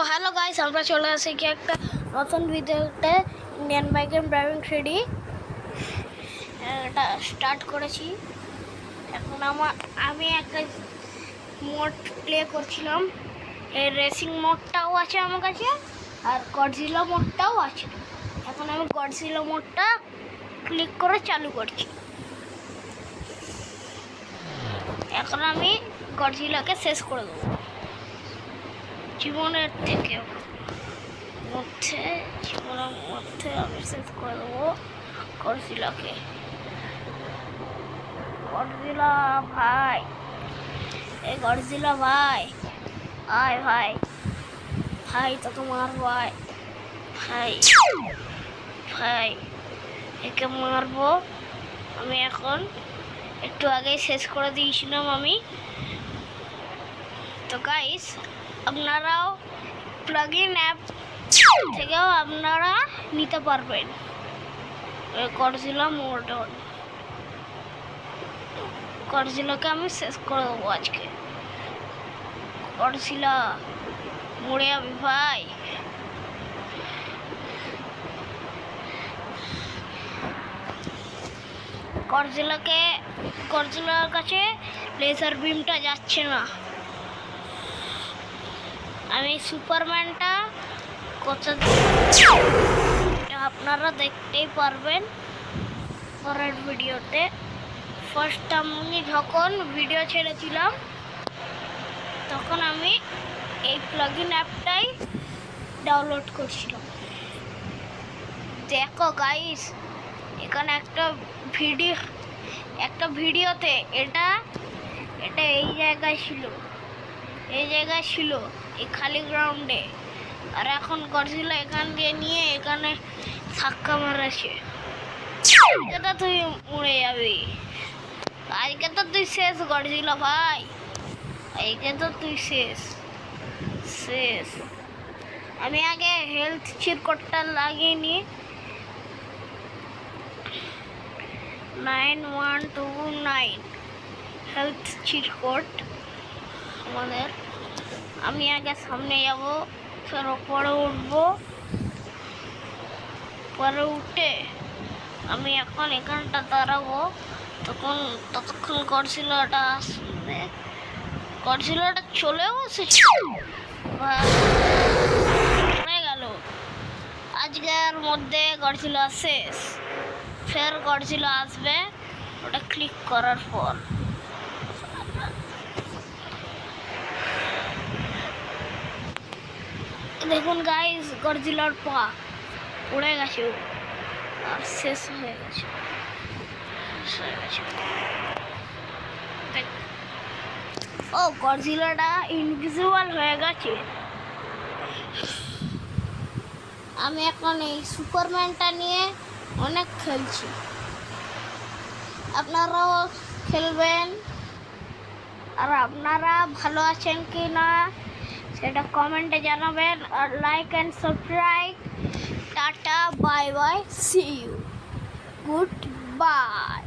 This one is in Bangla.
হ্যালো গাইস, আমরা চলে আসি কি একটা নতুন ভিডিওতে Indian bike and driving 3D এটা স্টার্ট করেছি। এখন আমি একটা মোড প্লে করছিলাম। এই রেসিং মোডটাও আছে আমার কাছে আর গডজিলা মোডটাও আছে। এখন আমি গডজিলা মোডটা ক্লিক করে চালু করছি। এখন আমি গডজিলাকে শেষ করে দেবো জীবনের থেকে জীবনের মধ্যে আমি শেষ করে দেবো গডজিলাকে। গডজিলা ভাই, এই গডজিলা ভাই, আয় ভাই, ভাই তোকে মারবো, আয় ভাই, ভাই একে মারবো আমি। এখন একটু আগে শেষ করে দিয়েছিলাম আমি। তো গাইস, আপনারাও প্লাগ ইন অ্যাপ থেকেও আপনারা নিতে পারবেন গডজিলা মোড। গডজিলাকে আমি শেষ করে দেবো আজকে। গডজিলা মরে যাবি ভাই। গডজিলার কাছে লেজার বিমটা যাচ্ছে না। আমি সুপারম্যানটা কোথা আপনারা দেখতেই পারবেন পরের ভিডিওতে। ফার্স্ট আমি যখন ভিডিও ছেড়েছিলাম তখন আমি এই প্লাগ ইন অ্যাপটাই ডাউনলোড করছিলাম। দেখো গাইস, এখানে একটা ভিডিওতে এটা এই জায়গায় ছিল এই খালি গ্রাউন্ডে। আর এখন গডজিলা এখান দিয়ে নিয়ে এখানে ধাক্কা মারাছে। এটা তুই উড়ে যাবি, আজকে তো তুই শেষ গডজিলা ভাই, আজকে তো তুই শেষ। আমি আগে হেলথ চিরকটটা লাগিয়ে নিই। 9129 হেলথ চিরকট আমাদের। আমি আগে সামনে যাব, ফের ওপরে উঠবো, পরে উঠে আমি এখন এখানটা দাঁড়াবো। ততক্ষণ গডজিলাটা আসবে। গডজিলাটা চলেও এসেছে, হয়ে গেল। আজকের মধ্যে গডজিলা শেষ। ফের গডজিলা আসবে ওটা ক্লিক করার পর। দেখুন গাইস, গডজিলার পা উড়ে গেছে আর শেষ হয়ে গেছে। ও গডজিলাটা ইনভিজিবল হয়ে গেছে। আমি এখন এই সুপারম্যানটা নিয়ে অনেক খেলছি, আপনারাও খেলবেন। আর আপনারা ভালো আছেন কি না সেটা কমেন্টে জানাবেন। আর like and subscribe. Tata, bye bye, see you, good by.